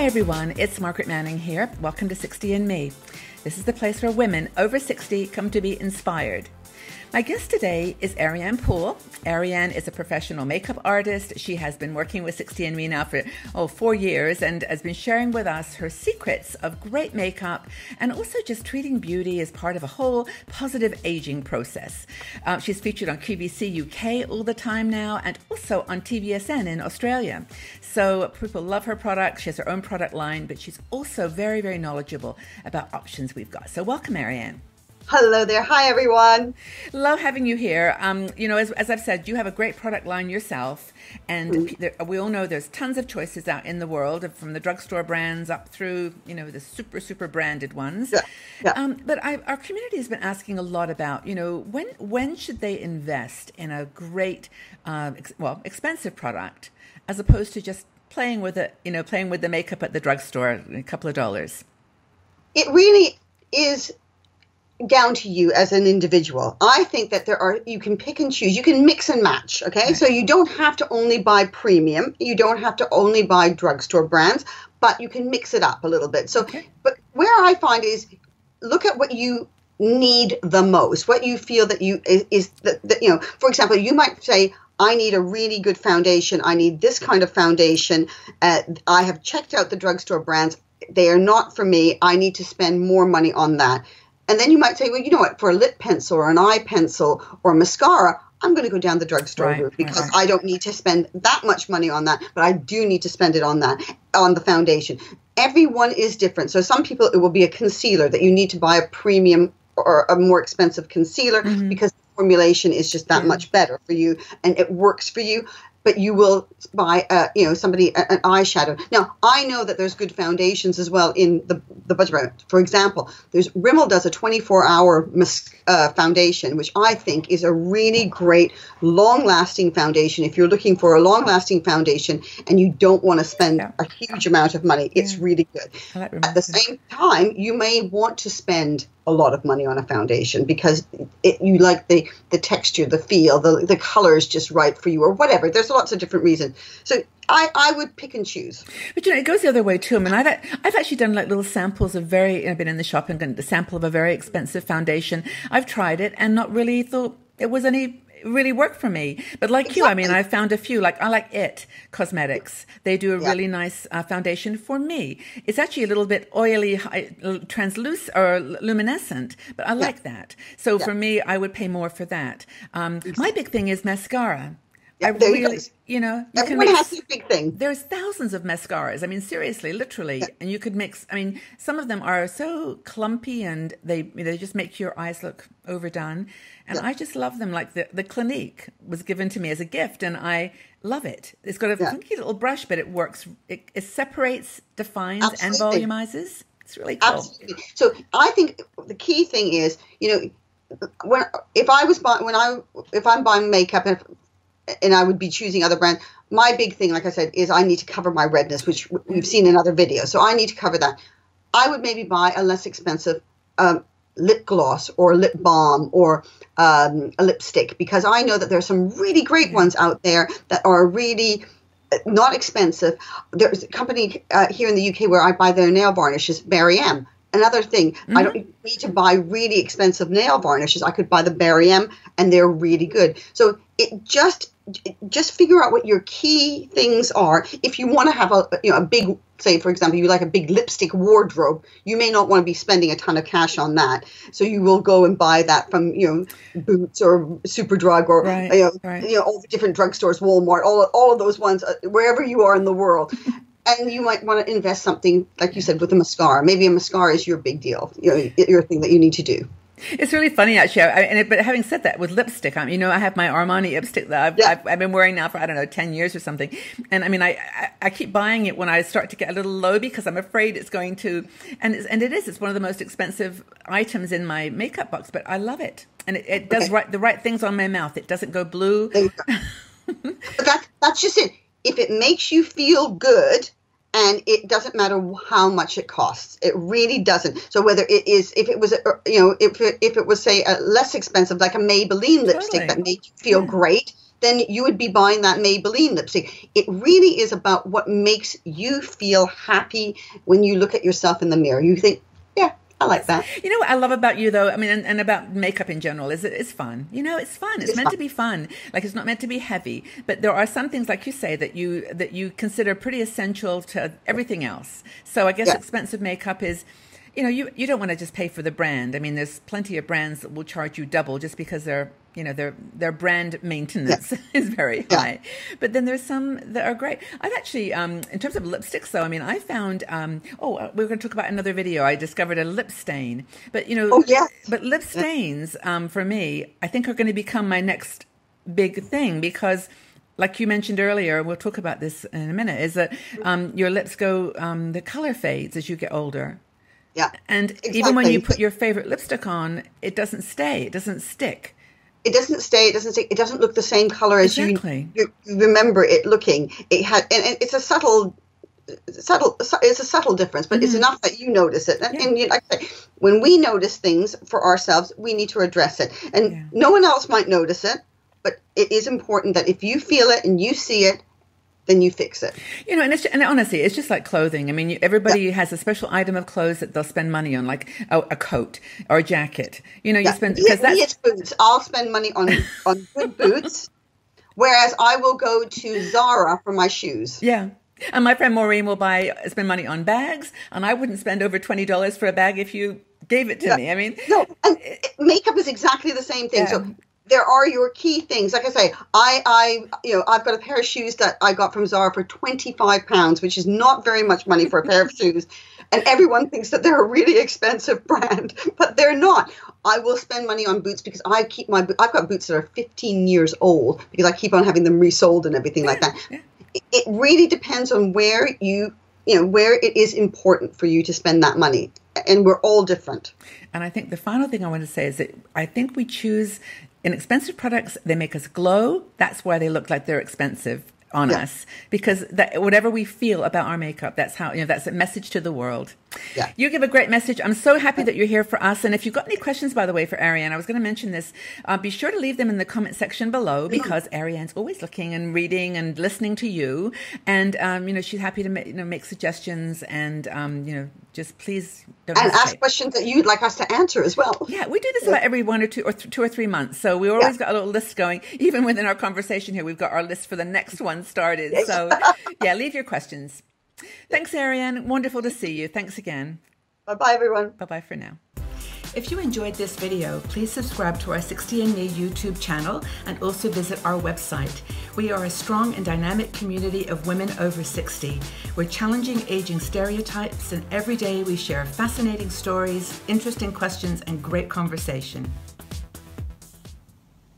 Hi everyone, it's Margaret Manning here. Welcome to 60 and Me. This is the place where women over 60 come to be inspired. My guest today is Ariane Poole. Ariane is a professional makeup artist. She has been working with 60 and Me now for 4 years and has been sharing with us her secrets of great makeup and also just treating beauty as part of a whole positive aging process. She's featured on QVC UK all the time now and also on TVSN in Australia. So people love her products. She has her own product line, but she's also very, very knowledgeable about options we've got. So welcome, Ariane. Hello there. Hi, everyone. Love having you here. As I've said, you have a great product line yourself, and we all know there's tons of choices out in the world, from the drugstore brands up through, the super branded ones. Yeah. But our community has been asking a lot about, when should they invest in a great, expensive product, as opposed to just playing with it, playing with the makeup at the drugstore, a couple of dollars. It really is down to you as an individual. I think that you can pick and choose, you can mix and match. Okay. Right. So you don't have to only buy premium. You don't have to only buy drugstore brands, but you can mix it up a little bit. So, But where I find is look at what you need the most, what you feel that for example, you might say, I need a really good foundation. I need this kind of foundation. I have checked out the drugstore brands. They are not for me. I need to spend more money on that. And then you might say, well, you know what, for a lip pencil or an eye pencil or a mascara, I'm going to go down the drugstore route because I don't need to spend that much money on that, but I do need to spend it on the foundation. Everyone is different. So some people, it will be a concealer that you need to buy a premium or a more expensive concealer because the formulation is just that much better for you and it works for you. But you will buy, an eyeshadow. Now, I know that there's good foundations as well in the budget brand. For example, Rimmel does a 24-hour foundation, which I think is a really great, long-lasting foundation. If you're looking for a long-lasting foundation and you don't want to spend a huge amount of money, it's really good. At the same time, you may want to spend a lot of money on a foundation because you like the texture, the feel, the color is just right for you or whatever. There's lots of different reasons. So I would pick and choose. But it goes the other way too. I mean, I've actually done like little samples of I've been in the shop and gotten a sample of a very expensive foundation. I've tried it and not really thought it was really work for me. But like you, I mean, I found a few, I like It Cosmetics. They do a really nice foundation for me. It's actually a little bit oily, translucent or luminescent, but I like that. So for me, I would pay more for that. My big thing is mascara. Everyone has their big thing. There's thousands of mascaras. I mean, seriously, literally. Yeah. And you could mix, some of them are so clumpy and they just make your eyes look overdone. And I just love them. Like the Clinique was given to me as a gift and I love it. It's got a funky little brush, but it works. It separates, defines, and volumizes. It's really cool. Absolutely. So I think the key thing is, if I'm buying makeup and I would be choosing other brands, my big thing, like I said, is I need to cover my redness, which we've seen in other videos. So I need to cover that. I would maybe buy a less expensive lip gloss or lip balm or a lipstick because I know that there's some really great ones out there that are really not expensive. There's a company here in the UK where I buy their nail varnishes, Barry M. Another thing, I don't need to buy really expensive nail varnishes. I could buy the Barry M and they're really good. So it just figure out what your key things are. If you want to have a big, say for example, you like a big lipstick wardrobe, you may not want to be spending a ton of cash on that. So you will go and buy that from Boots or Superdrug or all the different drugstores, Walmart, all of those ones, wherever you are in the world. And you might want to invest something, like you said, with a mascara. Maybe a mascara is your big deal, your thing that you need to do. It's really funny, actually. But having said that, with lipstick, I have my Armani lipstick that I've been wearing now for, 10 years or something. And I keep buying it when I start to get a little low because I'm afraid it's going to, it's one of the most expensive items in my makeup box, but I love it. And it does the right things on my mouth. It doesn't go blue. But that's just it. If it makes you feel good, and it doesn't matter how much it costs, it really doesn't. So whether if it was say a less expensive, like a Maybelline lipstick that made you feel great, then you would be buying that Maybelline lipstick. It really is about what makes you feel happy when you look at yourself in the mirror. You think, yeah, I like that. You know what I love about you, though, I mean, and about makeup in general, is it's fun. You know, it's fun. It's meant to be fun. Like, it's not meant to be heavy. But there are some things, like you say, that you consider pretty essential to everything else. So I guess expensive makeup is, you know, you don't want to just pay for the brand. I mean, there's plenty of brands that will charge you double just because their brand maintenance is very high. But then there's some that are great. I've actually, in terms of lipsticks, though, I mean, I found, we're going to talk about another video. I discovered a lip stain. But, you know, but lip stains, for me, I think are going to become my next big thing because, like you mentioned earlier, we'll talk about this in a minute, is that your lips go, the color fades as you get older. Yeah. And even when you put your favorite lipstick on, it doesn't stay. It doesn't stick. It doesn't stay. It doesn't stick. It doesn't look the same color as you remember it looking. It had, and it's a subtle. It's a subtle difference, but it's enough that you notice it. And you, like I say, when we notice things for ourselves, we need to address it. And no one else might notice it, but it is important that if you feel it and you see it, then you fix it. You know, and honestly, it's just like clothing. I mean, everybody has a special item of clothes that they'll spend money on, like a coat or a jacket. You know, you spend because it's boots. I'll spend money on good boots, whereas I will go to Zara for my shoes. Yeah. And my friend Maureen will spend money on bags, and I wouldn't spend over $20 for a bag if you gave it to me. I mean, no, and makeup is exactly the same thing. So there are your key things. Like I say, I've got a pair of shoes that I got from Zara for £25, which is not very much money for a pair of shoes. And everyone thinks that they're a really expensive brand, but they're not. I will spend money on boots because I've got boots that are 15 years old because I keep on having them resold and everything like that. Yeah. It really depends on where where it is important for you to spend that money. And we're all different. And I think the final thing I want to say is that I think we choose inexpensive products. They make us glow. That's why they look like they're expensive on us, because whatever we feel about our makeup, that's how, that's a message to the world. Yeah. You give a great message. I'm so happy that you're here for us. And if you've got any questions, by the way, for Ariane, I was going to mention this, be sure to leave them in the comment section below, because Ariane's always looking and reading and listening to you. And, she's happy to make suggestions and, just please don't hesitate. Ask questions that you'd like us to answer as well. Yeah, we do this about every 1 or 2 or 2 or 3 months. So we always got a little list going. Even within our conversation here, we've got our list for the next one started. So leave your questions. Thanks, Ariane. Wonderful to see you. Thanks again. Bye-bye, everyone. Bye-bye for now. If you enjoyed this video, please subscribe to our 60andMe YouTube channel and also visit our website. We are a strong and dynamic community of women over 60. We're challenging aging stereotypes, and every day we share fascinating stories, interesting questions, and great conversation.